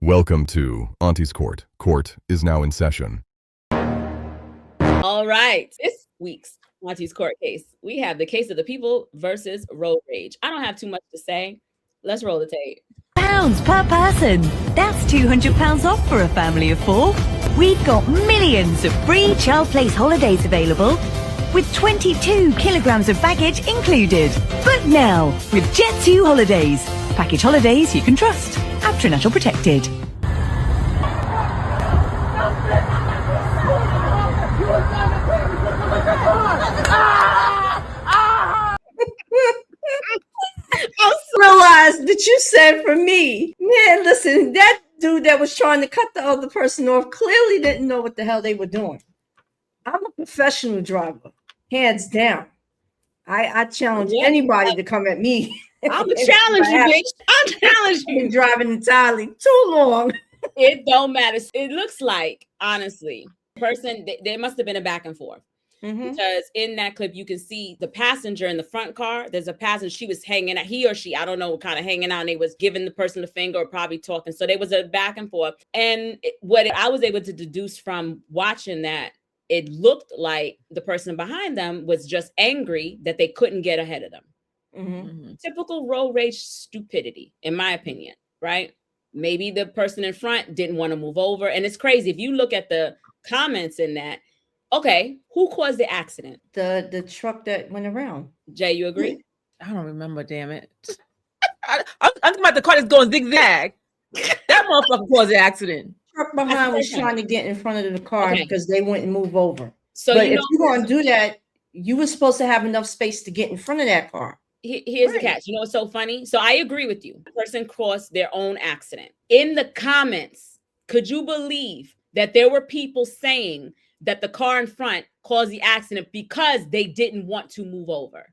Welcome to Aunties Court. Court is now in session. All right. This week's Aunties Court case, we have the case of the people versus road rage. I don't have too much to say. Let's roll the tape. Pounds per person. That's £200 off for a family of 4. We've got millions of free child place holidays available with 22 kilograms of baggage included. Book now with Jet2 Holidays. Package holidays you can trust. After National Protected. I realized that you said for me, man, listen, that dude that was trying to cut the other person off clearly didn't know what the hell they were doing. I'm a professional driver, hands down. I challenge anybody to come at me. I'm a challenge you, bitch. I'm challenging you. Been driving entirely too long. It don't matter. It looks like, honestly, person, there must have been a back and forth. Because in that clip, you can see the passenger in the front car. There's a passenger. She was hanging out. He or she, I don't know, kind of hanging out. And they was giving the person the finger or probably talking. So there was a back and forth. And what I was able to deduce from watching that, it looked like the person behind them was just angry that they couldn't get ahead of them. Typical road rage stupidity, in my opinion, right? Maybe the person in front didn't want to move over. And it's crazy. If you look at the comments in that, okay, who caused the accident? The truck that went around. Jay, you agree? I don't remember, damn it. I'm talking about the car that's going zigzag. That motherfucker caused the accident. Truck behind was trying to get in front of the car because they wouldn't move over. So but if you're going to do that, you were supposed to have enough space to get in front of that car. Here's the catch. You know what's so funny? So I agree with you. The person caused their own accident. In the comments, could you believe that there were people saying that the car in front caused the accident because they didn't want to move over?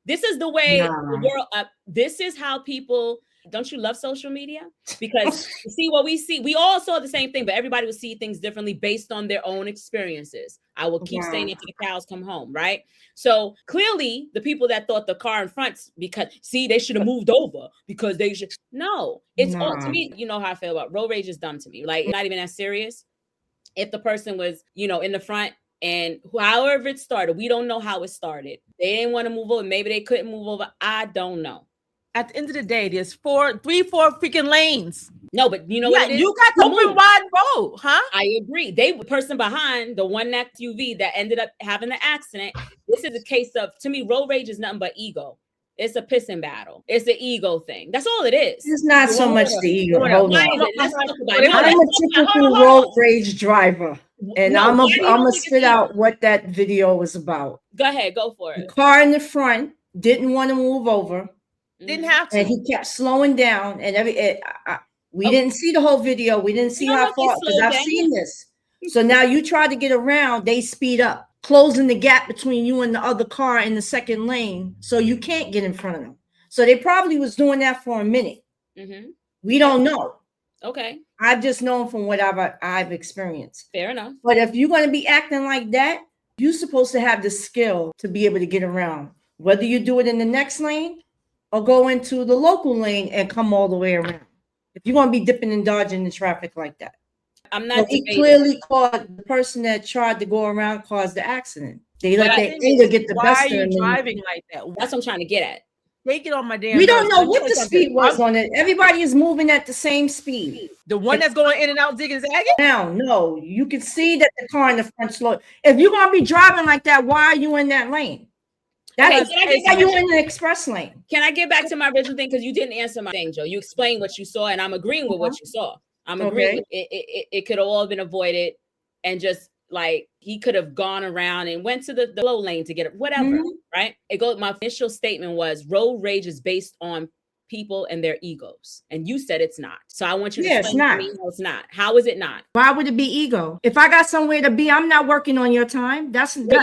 This is the way the world, this is how people, don't you love social media? Because you see what we see, we all saw the same thing, but everybody would see things differently based on their own experiences. I will keep saying it till the cows come home, right? So clearly the people that thought the car in front, because see, they should have moved over because they should, no, it's all, to me, you know how I feel about road rage is dumb to me. Like, not even that serious. If the person was, you know, in the front and however it started, we don't know how it started. They didn't want to move over. Maybe they couldn't move over. I don't know. At the end of the day, there's four freaking lanes. No, but you know what it is? You got open wide road, huh? I agree. The person behind, the one that SUV that ended up having the accident, this is a case of, to me, road rage is nothing but ego. It's a pissing battle. It's an ego thing. That's all it is. It's not so much the ego. Hold on. I'm a typical road rage driver. And I'm gonna spit out what that video was about. Go ahead, go for it. The car in the front didn't want to move over. Didn't have to. And he kept slowing down. And we didn't see the whole video. We didn't see how far, because I've seen this. So now you try to get around, they speed up, closing the gap between you and the other car in the second lane, so you can't get in front of them. So they probably was doing that for a minute. We don't know. Okay. I've just known from what I've experienced. Fair enough. But if you're going to be acting like that, you're supposed to have the skill to be able to get around, whether you do it in the next lane or go into the local lane and come all the way around. If you're going to be dipping and dodging the traffic like that. I'm not. He clearly caused the person that tried to go around caused the accident. They let their anger get the best of them. Why are you driving like that? That's what I'm trying to get at. Take it on my damn. We don't know what the speed was on it. Everybody is moving at the same speed. The one that's going in and out, zigging, zagging? Now, no, you can see that the car in the front slow. If you're going to be driving like that, why are you in that lane? That's why you in the express lane. Can I get back to my original thing? Because you didn't answer my thing, Joe. You explained what you saw, and I'm agreeing with what you saw. I'm agreeing. It could have all been avoided, and just like he could have gone around and went to the low lane to get it, whatever, right? My initial statement was road rage is based on people and their egos, and you said it's not. So I want you to explain to me how it's not. How is it not? Why would it be ego? If I got somewhere to be, I'm not working on your time. That's ego.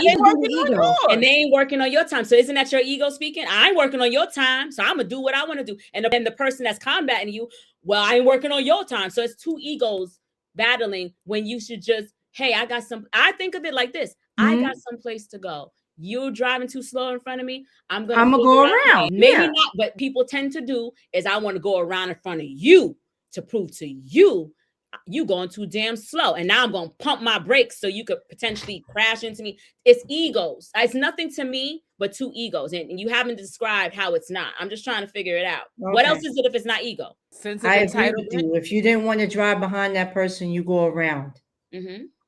And they ain't working on your time. So isn't that your ego speaking? I ain't working on your time, so I'm gonna do what I want to do. And the person that's combating you, well, I ain't working on your time. So it's two egos battling when you should just, hey, I think of it like this. I got some place to go. You're driving too slow in front of me. I'm gonna go around. Maybe not, but people tend to do is I want to go around in front of you to prove to you going too damn slow. And now I'm going to pump my brakes so you could potentially crash into me. It's egos. It's nothing to me but two egos. And you haven't described how it's not. I'm just trying to figure it out. Okay. What else is it if it's not ego? Sense of I agree with you. If you didn't want to drive behind that person, you go around.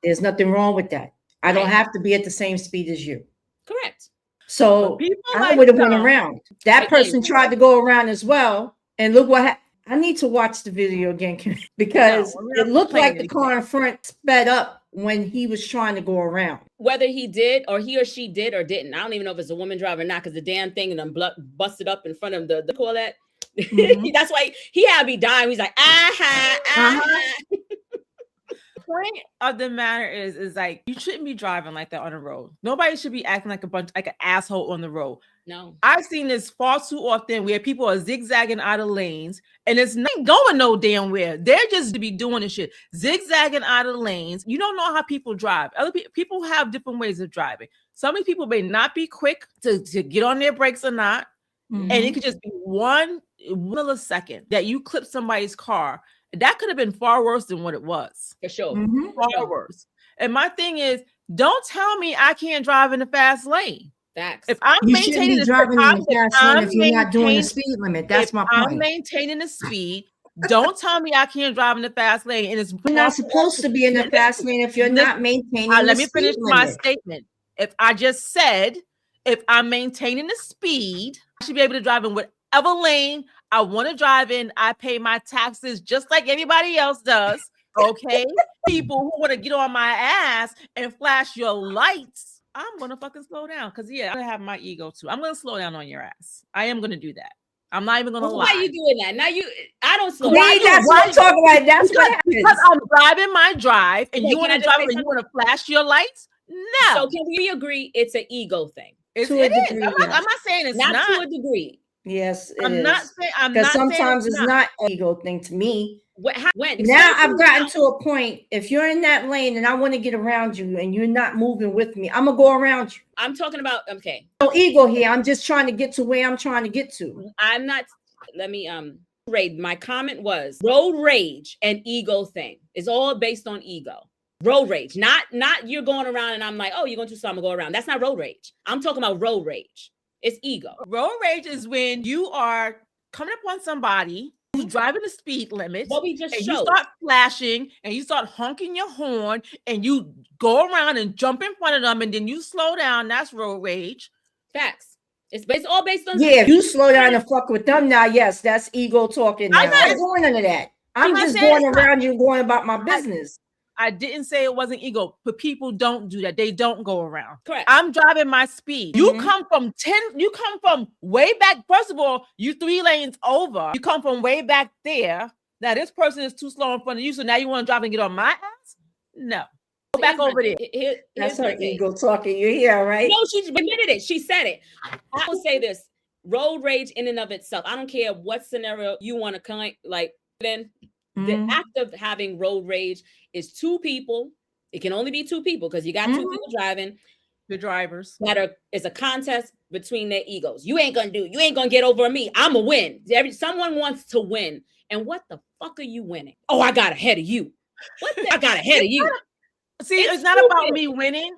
There's nothing wrong with that. I don't have to be at the same speed as you. Correct. So I would have went around. That person tried to go around as well. And look what happened. I need to watch the video again because it looked like the car in front sped up when he was trying to go around. Whether he did or he or she did or didn't. I don't even know if it's a woman driver or not because the damn thing and then busted up in front of the call that. That's why he had me dying. He's like, Point of the matter is like you shouldn't be driving like that on the road. Nobody should be acting like an asshole on the road. No, I've seen this far too often where people are zigzagging out of lanes and it's not going no damn where. They're just to be doing this shit, zigzagging out of lanes. You don't know how people drive. Other people have different ways of driving. Some of these people may not be quick to get on their brakes or not, and it could just be one millisecond that you clip somebody's car. That could have been far worse than what it was. For sure. Far worse. And my thing is, don't tell me I can't drive in the fast lane. Facts. If I'm maintaining the driving in the fast lane, if you're not doing the speed limit, that's my point. I'm maintaining the speed. Don't tell me I can't drive in the fast lane. And it's you're not supposed to be in the fast lane if you're not maintaining the speed limit. Let me finish my statement. If I just said, if I'm maintaining the speed, I should be able to drive in whatever lane I want to drive in. I pay my taxes just like everybody else does. Okay. People who want to get on my ass and flash your lights, I'm going to fucking slow down. Because, I'm going to have my ego too. I'm going to slow down on your ass. I am going to do that. I'm not even going to lie. Why are you doing that? Now I don't slow down. That's what I'm talking about. That's what happens. Because I'm driving my drive and you want to drive and you want to flash your lights? No. So can we agree it's an ego thing? It is. I'm not saying it's not. To a degree. Yes, it I'm is. Not saying because sometimes it's not an ego thing to me. When now I've gotten to a point. If you're in that lane and I want to get around you and you're not moving with me, I'm gonna go around you. I'm talking about no ego here. I'm just trying to get to where I'm trying to get to. I'm not. Let me Raid. My comment was road rage and ego thing is all based on ego. Road rage, not you're going around and I'm like, oh, you're going too slow, I'm gonna go around. That's not road rage. I'm talking about road rage. It's ego. Road rage is when you are coming up on somebody who's driving the speed limit. What we just showed. You start flashing and you start honking your horn and you go around and jump in front of them and then you slow down. That's road rage. Facts. It's all based on if you slow down and fuck with them now, yes, that's ego talking. Now. I'm not doing none of that. I'm just going around you going about my business. I didn't say it wasn't ego, but people don't do that. They don't go around. Correct. I'm driving my speed. You come from way back. First of all, you 3 lanes over. You come from way back there. Now this person is too slow in front of you. So now you want to drive and get on my ass? No. Go back over there. That's her ego talking. You hear, right? No, she admitted it. She said it. I will say this. Road rage in and of itself. I don't care what scenario you want to then the act of having road rage is 2 people. It can only be 2 people because you got 2 people driving. The drivers. It's a contest between their egos. You ain't gonna get over me. I'm a win. Someone wants to win. And what the fuck are you winning? Oh, I got ahead of you. I got ahead of you. See, it's not about me winning.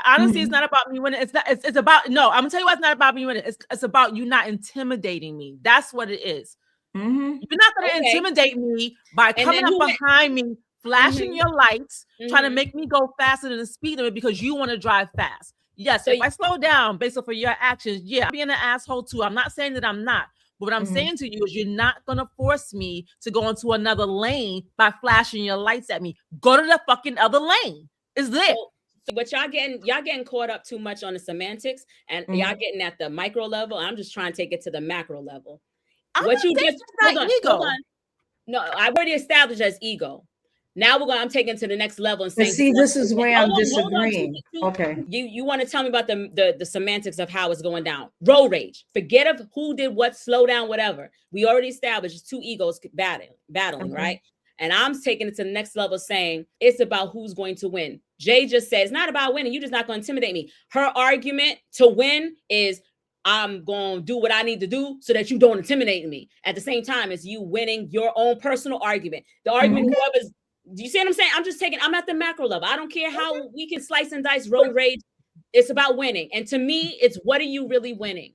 Honestly, it's not about me winning. It's about I'm gonna tell you why it's not about me winning. It's about you not intimidating me. That's what it is. You're not going to intimidate me by coming up behind me, flashing your lights, trying to make me go faster than the speed limit because you want to drive fast. Yes, so if I slow down based off of your actions, I'm being an asshole too. I'm not saying that I'm not. But what I'm saying to you is you're not going to force me to go into another lane by flashing your lights at me. Go to the fucking other lane. It's there. But y'all getting caught up too much on the semantics and y'all getting at the micro level. I'm just trying to take it to the macro level. What you just hold on. No, I already established as ego. Now I'm taking to the next level and saying, see, this is where I'm disagreeing. Okay. You want to tell me about the semantics of how it's going down. Road rage. Forget of who did what, slow down, whatever. We already established it's 2 egos battling, right? And I'm taking it to the next level saying it's about who's going to win. Jay just said it's not about winning. You're just not going to intimidate me. Her argument to win is I'm going to do what I need to do so that you don't intimidate me. At the same time, it's you winning your own personal argument. The argument, whoever's, do you see what I'm saying? I'm at the macro level. I don't care how we can slice and dice road rage. It's about winning. And to me, it's what are you really winning?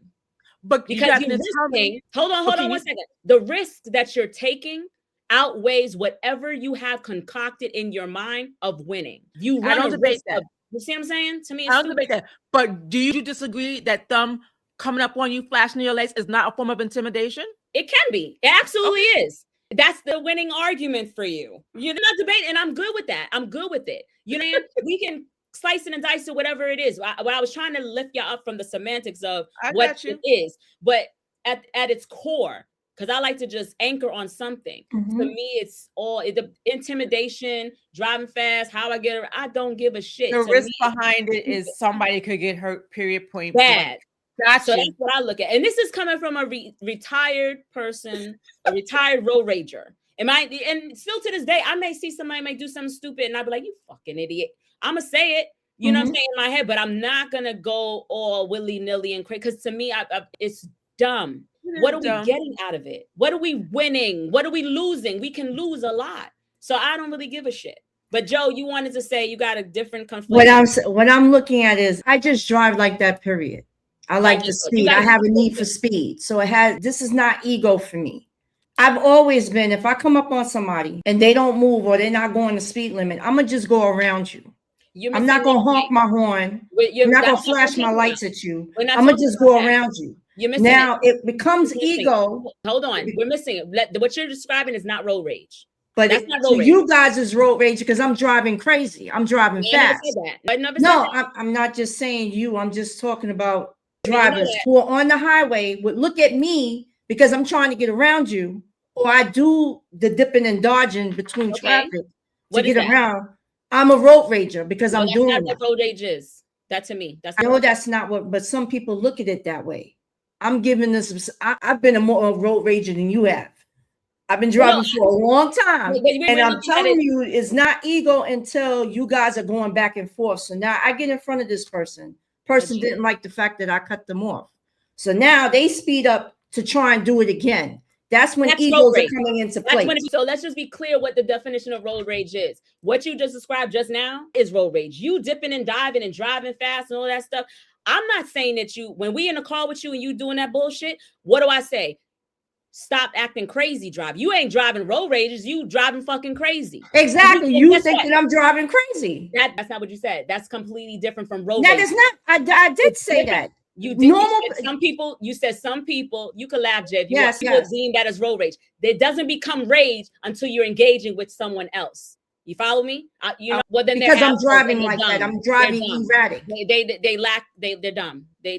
But because you're risking, hold on 1 second. The risk that you're taking outweighs whatever you have concocted in your mind of winning. You run a risk of, you see what I'm saying? To me, I don't debate that. But do you disagree that them coming up on you, flashing your lights, is not a form of intimidation? It can be. It absolutely is. That's the winning argument for you. You're not debating, and I'm good with that. I'm good with it. You know, we can slice it and dice it, whatever it is. I was trying to lift you up from the semantics of what it is, but at its core, because I like to just anchor on something. To me, it's all the intimidation, driving fast, how I get. I don't give a shit. The risk behind it is somebody could get hurt. Period. Point. Bad. Gotcha. So that's what I look at, and this is coming from a retired person, a retired road rager. And still to this day, I may see somebody may do something stupid, and I'll be like, "You fucking idiot." I'm gonna say it, you know what I'm saying, in my head, but I'm not gonna go all willy-nilly and crazy, because to me, it's dumb. What are we getting out of it? What are we winning? What are we losing? We can lose a lot. So I don't really give a shit. But Joe, you wanted to say you got a different conflict. What I'm looking at is I just drive like that, period. I like the speed. I have a need for speed. So this is not ego for me. I've always been, if I come up on somebody and they don't move or they're not going the speed limit, I'm gonna just go around you. I'm not gonna honk my horn. I'm not gonna flash my lights at you. I'm gonna just go around you. Now it becomes ego. Hold on, we're missing it. What you're describing is not road rage. But that's not road rage. You guys is road rage because I'm driving crazy. I'm driving fast. I'm not just saying you. I'm just talking about drivers who are on the highway would look at me because I'm trying to get around you, or I do the dipping and dodging between traffic to get around. I'm a road rager because I'm doing that. That's not what road rage is. That to me, I know that's not what, but some people look at it that way. I'm giving this. I've been a more road rager than you have. I've been driving for a long time, and I'm telling you, it's not ego until you guys are going back and forth. So now I get in front of this person. Person didn't like the fact that I cut them off. So now they speed up to try and do it again. That's when egos are coming into play. So let's just be clear what the definition of road rage is. What you just described just now is road rage. You dipping and diving and driving fast and all that stuff. I'm not saying that when we in a car with you and you doing that bullshit, what do I say? Stop acting crazy, drive. You ain't driving road rages, you driving fucking crazy. Exactly. You think that I'm driving crazy. That's not what you said. That's completely different from road rage. That is not, I did say that. You did. You said some people, you could laugh, Jeff. You deem that as road rage. It doesn't become rage until you're engaging with someone else. You follow me? Well, then because I'm driving like that. I'm driving erratic. They're dumb. They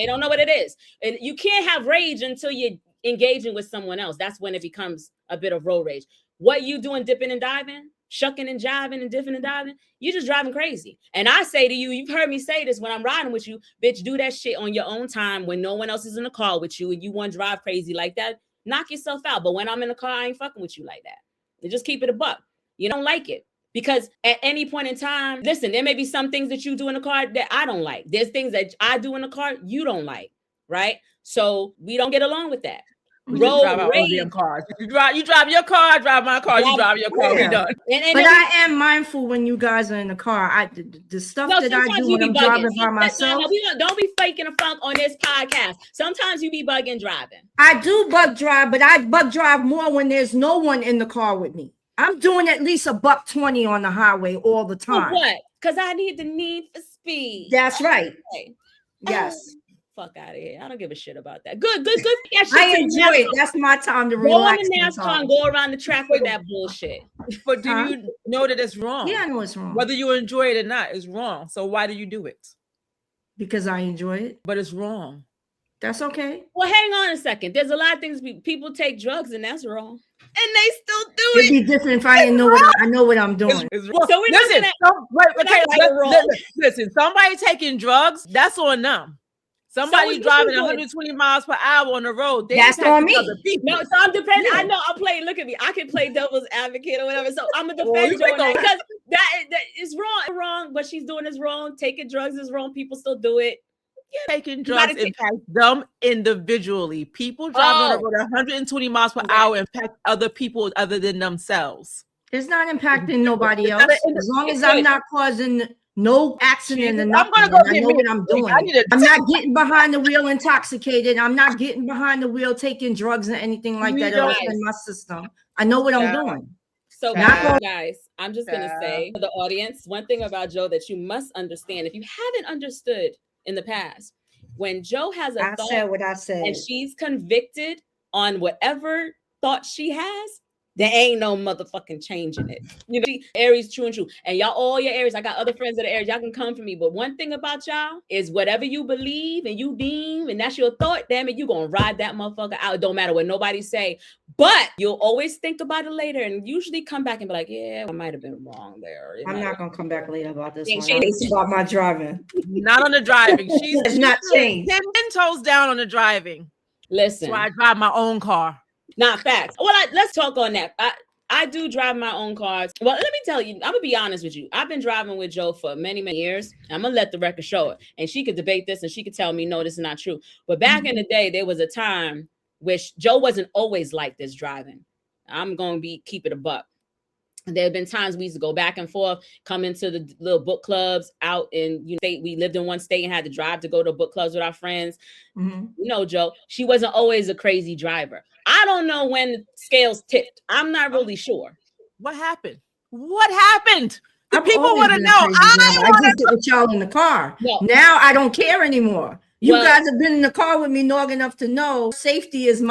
don't know what it is. And you can't have rage until you're engaging with someone else. That's when it becomes a bit of road rage. What you doing, dipping and diving, shucking and jiving and dipping and diving, you're just driving crazy. And I say to you, you've heard me say this when I'm riding with you, bitch, do that shit on your own time when no one else is in the car with you and you want to drive crazy like that, knock yourself out. But when I'm in the car, I ain't fucking with you like that. You just keep it a buck. You don't like it. Because at any point in time, listen, there may be some things that you do in the car that I don't like. There's things that I do in the car you don't like, right? So we don't get along with that. Road rage. Cars. You drive your car, I drive my car, you drive your car, we done. But I am mindful when you guys are in the car. The stuff that I do when I'm driving by myself. Don't be faking a funk on this podcast. Sometimes you be bugging driving. I do bug drive, but I bug drive more when there's no one in the car with me. I'm doing at least $120 on the highway all the time. For what? Because I need the need for speed. That's right. Okay. Yes. Fuck out of here. I don't give a shit about that. Good. I enjoy it. That's my time to relax. Go on the NASCAR and go around the track with that bullshit. But do you know that it's wrong? Yeah, I know it's wrong. Whether you enjoy it or not, it's wrong. So why do you do it? Because I enjoy it. But it's wrong. That's okay. Well, hang on a second. There's a lot of things people take drugs and that's wrong. And they still do it. It'd be different if I didn't know I know what I'm doing. It's wrong. So listen, somebody taking drugs, that's on them. Somebody driving 120 miles per hour on the road. That's on me. No, so I'm depending. I know I'm playing. Look at me. I can play devil's advocate or whatever. So I'm a defend Joe because that is wrong. But she's doing this wrong. Taking drugs is wrong. People still do it. Taking drugs impact them individually. People driving on the road 120 miles per hour impact other people other than themselves. It's not impacting nobody else. As long as I'm not causing no accident or nothing, I know what I'm doing. I'm not getting behind the wheel intoxicated. I'm not getting behind the wheel taking drugs or anything like that else in my system. I know what I'm doing. So guys, I'm just going to say to the audience, one thing about Joe that you must understand, if you haven't understood in the past, when Joe has a thought said what I said, and she's convicted on whatever thought she has, there ain't no motherfucking changing it. You know, Aries, true and true. And y'all, all your Aries, I got other friends that are Aries. Y'all can come for me. But one thing about y'all is whatever you believe and you deem, and that's your thought, damn it, you gonna ride that motherfucker out. It don't matter what nobody say. But you'll always think about it later and usually come back and be like, yeah, I might have been wrong there. I'm not gonna come back later about this one. It's about my driving. Not on the driving. She's not changed. 10 toes down on the driving. Listen. So I drive my own car. Not facts. Well, let's talk on that. I do drive my own cars. Well, let me tell you, I'm gonna be honest with you. I've been driving with Joe for many, many years. I'm gonna let the record show it, and she could debate this, and she could tell me, no, this is not true. But back in the day, there was a time which Joe wasn't always like this driving. I'm gonna keep it a buck. There have been times we used to go back and forth, come into the little book clubs out in state. We lived in one state and had to drive to go to book clubs with our friends. You know, Joe, she wasn't always a crazy driver. I don't know when the scales tipped. I'm not really sure. What happened? What happened? The people want to know. I just sit with y'all in the car. No. Now I don't care anymore. You guys have been in the car with me long enough to know safety is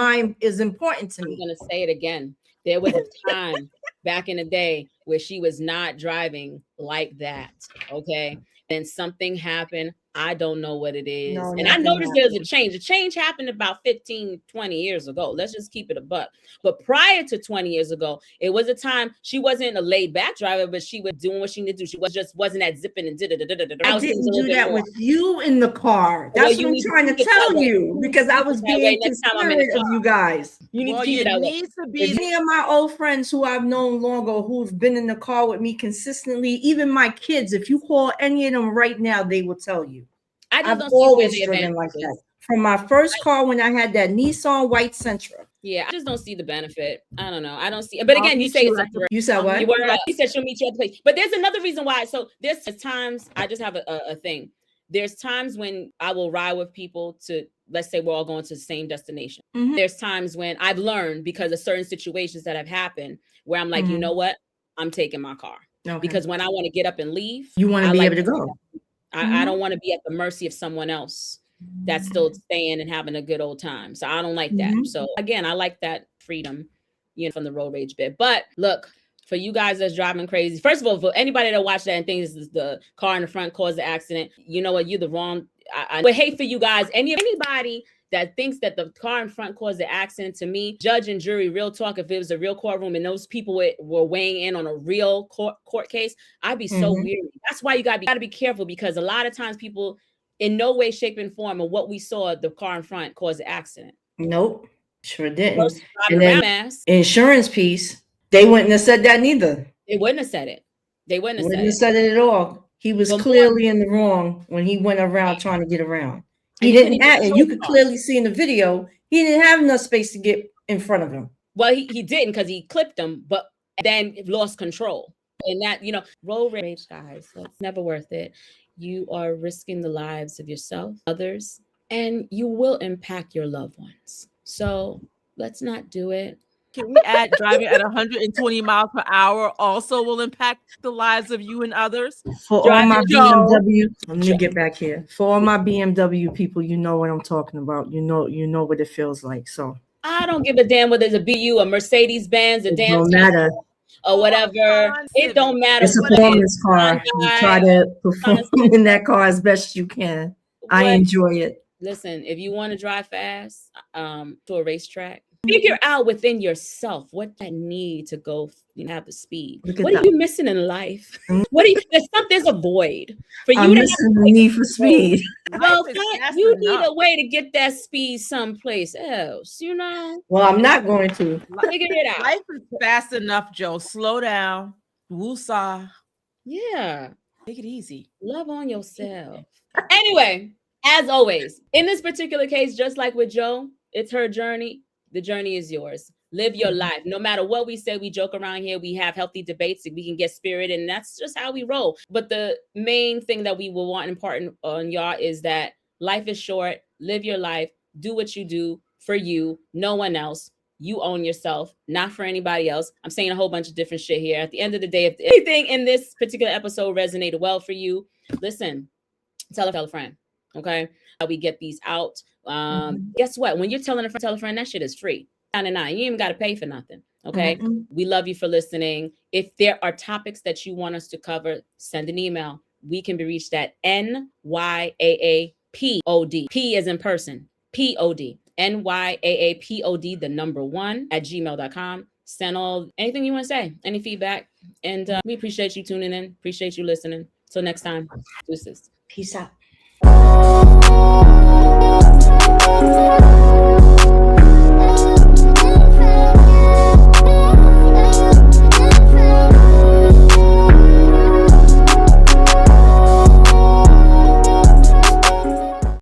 important to me. I'm gonna say it again. There was a time back in the day where she was not driving like that. Okay. Then something happened. I don't know what it is. No, and I noticed there's a change. A change happened about 15, 20 years ago. Let's just keep it a buck. But prior to 20 years ago, it was a time she wasn't a laid back driver, but she was doing what she needed to do. She wasn't that zipping and I didn't do that with you in the car. That's what I'm trying to tell you, because I was being considerate of you guys. You need to keep it that way. If any of my old friends who I've known longer, who've been in the car with me consistently, even my kids, if you call any of them right now, they will tell you. I've always driven like that. From my first car when I had that Nissan white Sentra. Yeah, I just don't see the benefit. I don't know. I don't see. But again, you say you said what? You said she'll meet you at the place. But there's another reason why. So there's times I just have a thing. There's times when I will ride with people to, let's say we're all going to the same destination. There's times when I've learned because of certain situations that have happened where I'm like, you know what? I'm taking my car. Because when I want to get up and leave, you want to be able to go. I don't want to be at the mercy of someone else that's still staying and having a good old time. So I don't like that. So again, I like that freedom, from the road rage bit. But look, for you guys that's driving crazy, first of all, for anybody that watched that and thinks this is the car in the front caused the accident, you know what? You're the wrong. I would hate for you guys. Anybody that thinks that the car in front caused the accident, to me, judge and jury, real talk, if it was a real courtroom and those people were weighing in on a real court case, I'd be so weary. That's why you gotta be careful, because a lot of times people in no way, shape, and form of what we saw, the car in front caused the accident. Nope, sure didn't. And then insurance piece, they wouldn't have said that neither. They wouldn't have said it. They wouldn't have said it at all. He was clearly in the wrong when he went around trying to get around. He didn't have, and you could clearly see in the video, he didn't have enough space to get in front of him. Well, he didn't, because he clipped him, but then lost control. And that, road rage, guys, it's never worth it. You are risking the lives of yourself, others, and you will impact your loved ones. So let's not do it. Can we add driving at 120 miles per hour also will impact the lives of you and others? For all my BMW, let me get back here. For all my BMW people, you know what I'm talking about. You know what it feels like. So I don't give a damn whether it's a BU, a Mercedes Benz, a damn don't matter. Or whatever. It don't matter. It's a performance car. You try to perform in that car as best you can. I enjoy it. Listen, if you want to drive fast to a racetrack, figure out within yourself what that need to go, have the speed. What are you missing in life? There's a void for you. I'm missing the need for speed. Well, you need a way to get that speed someplace else, Well, I'm not going to. Figure it out. Life is fast enough, Joe. Slow down. Woosah. Yeah. Take it easy. Love on yourself. Anyway, As always, in this particular case, just like with Joe, it's her journey. The journey is yours. Live your life. No matter what we say, we joke around here. We have healthy debates. We can get spirited, and that's just how we roll. But the main thing that we will want important on y'all is that life is short. Live your life. Do what you do for you. No one else. You own yourself, not for anybody else. I'm saying a whole bunch of different shit here. At the end of the day, if anything in this particular episode resonated well for you, listen, tell a friend. Okay, we get these out. Guess what? When you're telling a friend, that shit is free. $9.99. You ain't even got to pay for nothing. Okay. We love you for listening. If there are topics that you want us to cover, send an email. We can be reached at NYAAPOD. P as in person. POD. NYAAPOD, the number 1 at gmail.com. Send anything you want to say, any feedback. And we appreciate you tuning in. Appreciate you listening. Till next time. Deuces. Peace out.